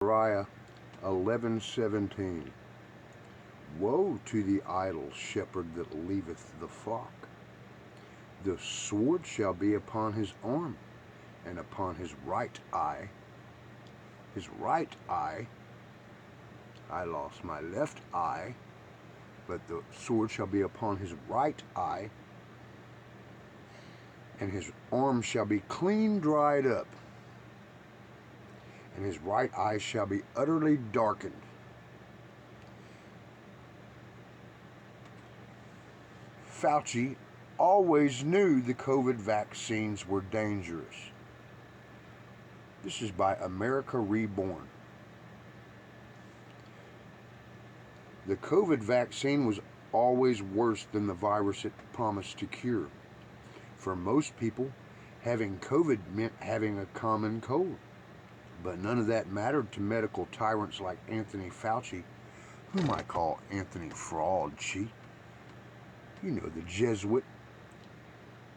Zechariah 11:17. Woe to the idle shepherd that leaveth the flock. The sword shall be upon his arm, and upon his right eye. His right eye. I lost my left eye, but the sword shall be upon his right eye, and his arm shall be clean dried up, and his right eye shall be utterly darkened. Fauci always knew the COVID vaccines were dangerous. This is by America Reborn. The COVID vaccine was always worse than the virus it promised to cure. For most people, having COVID meant having a common cold. But none of that mattered to medical tyrants like Anthony Fauci, whom I call Anthony Fraudchi. You know, the Jesuit,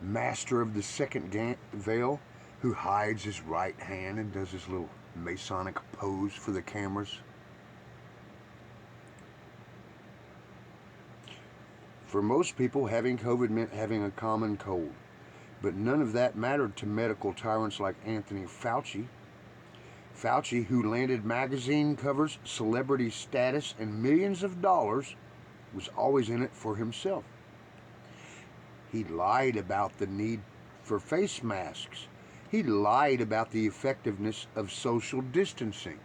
master of the second veil, who hides his right hand and does his little Masonic pose for the cameras. For most people, having COVID meant having a common cold. But none of that mattered to medical tyrants like Anthony Fauci. Fauci, who landed magazine covers, celebrity status, and millions of dollars, was always in it for himself. He lied about the need for face masks. He lied about the effectiveness of social distancing.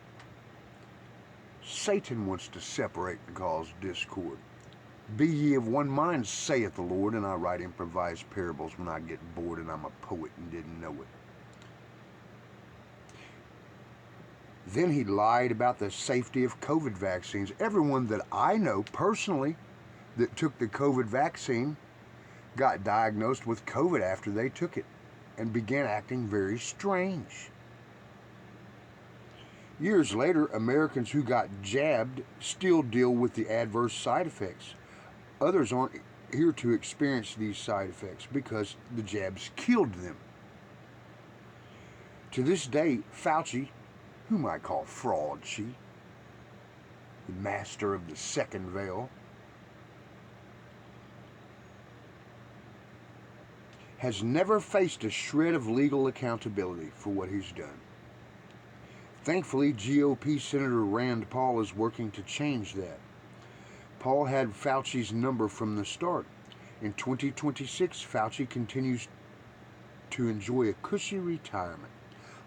Satan wants to separate and cause discord. Be ye of one mind, saith the Lord, and I write improvised parables when I get bored and I'm a poet and didn't know it. Then he lied about the safety of COVID vaccines. Everyone that I know personally that took the COVID vaccine got diagnosed with COVID after they took it and began acting very strange. Years later, Americans who got jabbed still deal with the adverse side effects. Others aren't here to experience these side effects because the jabs killed them. To this day, Fauci, whom I call Fraudchi, the master of the second veil, has never faced a shred of legal accountability for what he's done. Thankfully, GOP Senator Rand Paul is working to change that. Paul had Fauci's number from the start. In 2026, Fauci continues to enjoy a cushy retirement,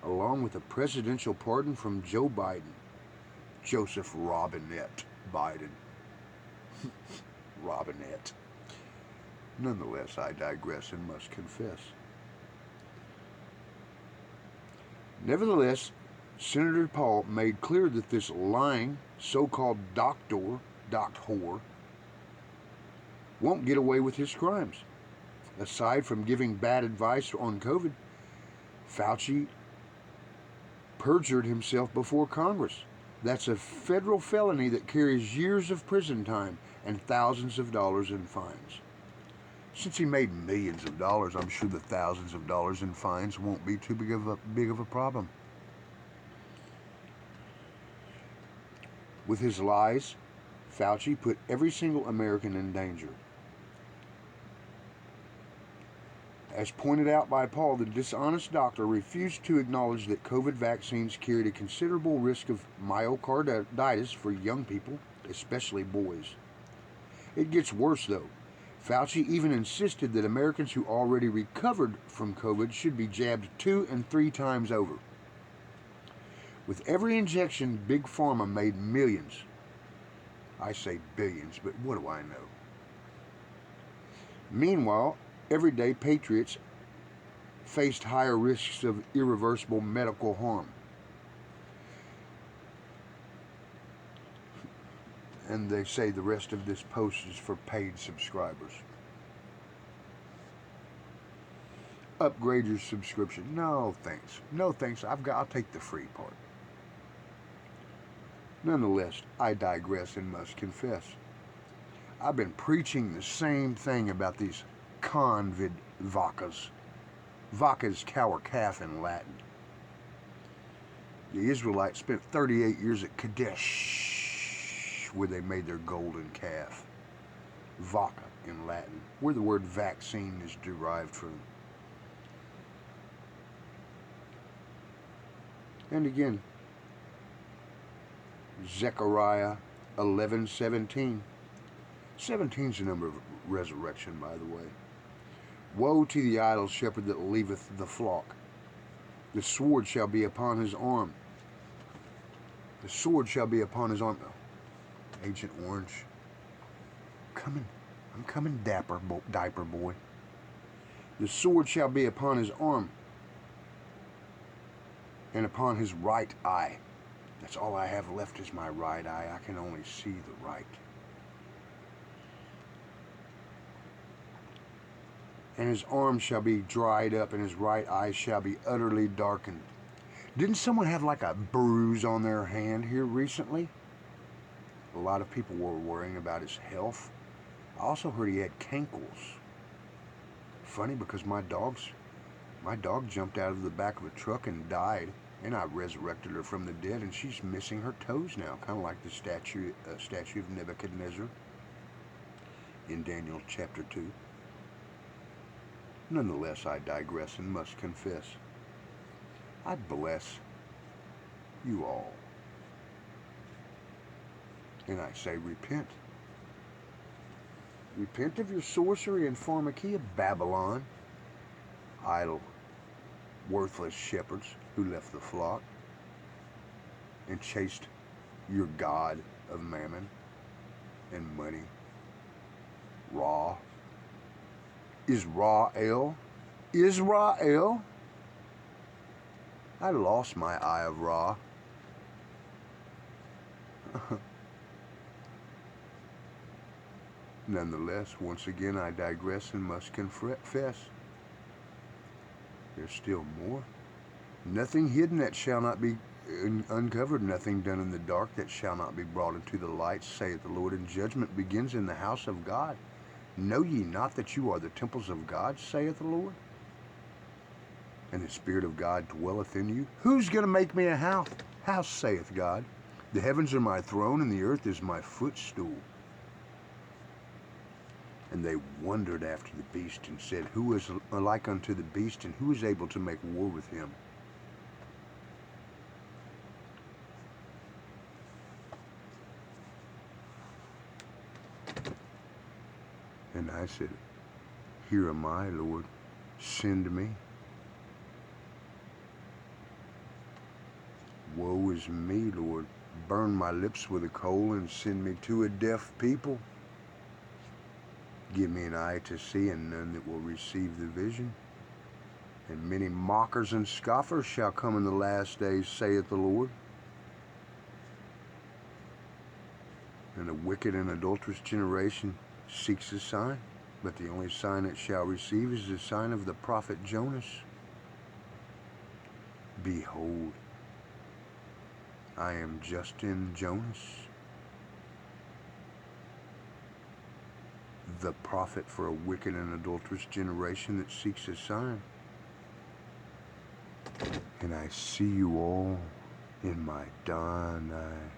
along with a presidential pardon from Joe Biden. Joseph Robinette Biden. Robinette. Nonetheless, I digress and must confess. Nevertheless, Senator Paul made clear that this lying, so-called doctor won't get away with his crimes. Aside from giving bad advice on COVID, Fauci perjured himself before Congress. That's a federal felony that carries years of prison time and thousands of dollars in fines. Since he made millions of dollars, I'm sure the thousands of dollars in fines won't be too big of a problem. With his lies, Fauci put every single American in danger. As pointed out by Paul, the dishonest doctor refused to acknowledge that COVID vaccines carried a considerable risk of myocarditis for young people, especially boys. It gets worse though. Fauci even insisted that Americans who already recovered from COVID should be jabbed 2 and 3 times over. With every injection, Big Pharma made millions. I say billions, but what do I know? Meanwhile, everyday patriots faced higher risks of irreversible medical harm. And they say the rest of this post is for paid subscribers. Upgrade your subscription. No thanks. No thanks. I'll take the free part. Nonetheless, I digress and must confess. I've been preaching the same thing about these convid vacas. Vacas, cow or calf in Latin. The Israelites spent 38 years at Kadesh, where they made their golden calf. Vaca in Latin, where the word vaccine is derived from. And again, Zechariah 11:17. 17 is the number of resurrection, by the way. Woe to the idle shepherd that leaveth the flock. The sword shall be upon his arm. The sword shall be upon his arm. Oh, Agent Orange. I'm coming, diaper boy. The sword shall be upon his arm and upon his right eye. That's all I have left is my right eye. I can only see the right. And his arm shall be dried up, and his right eye shall be utterly darkened. Didn't someone have like a bruise on their hand here recently? A lot of people were worrying about his health. I also heard he had cankles. Funny, because my dog jumped out of the back of a truck and died, and I resurrected her from the dead, and she's missing her toes now, kind of like the statue of Nebuchadnezzar in Daniel chapter 2. Nonetheless, I digress and must confess. I bless you all. And I say repent. Repent of your sorcery and pharmakia, Babylon, idle, worthless shepherds who left the flock and chased your god of mammon and money. Ra. Israel. I lost my eye of Ra. Nonetheless, once again, I digress and must confess. There's still more. Nothing hidden that shall not be uncovered, nothing done in the dark that shall not be brought into the light, saith the Lord, and judgment begins in the house of God. Know ye not that you are the temples of God, saith the Lord? And the Spirit of God dwelleth in you? Who's going to make me a house? House, saith God. The heavens are my throne, and the earth is my footstool. And they wondered after the beast, and said, Who is like unto the beast, and who is able to make war with him? And I said, Here am I, Lord, send me. Woe is me, Lord, burn my lips with a coal and send me to a deaf people. Give me an eye to see and none that will receive the vision. And many mockers and scoffers shall come in the last days, saith the Lord. And a wicked and adulterous generation seeks a sign, but the only sign it shall receive is the sign of the prophet Jonas. Behold, I am just in Jonas, the prophet for a wicked and adulterous generation that seeks a sign. And I see you all in my dawn eye.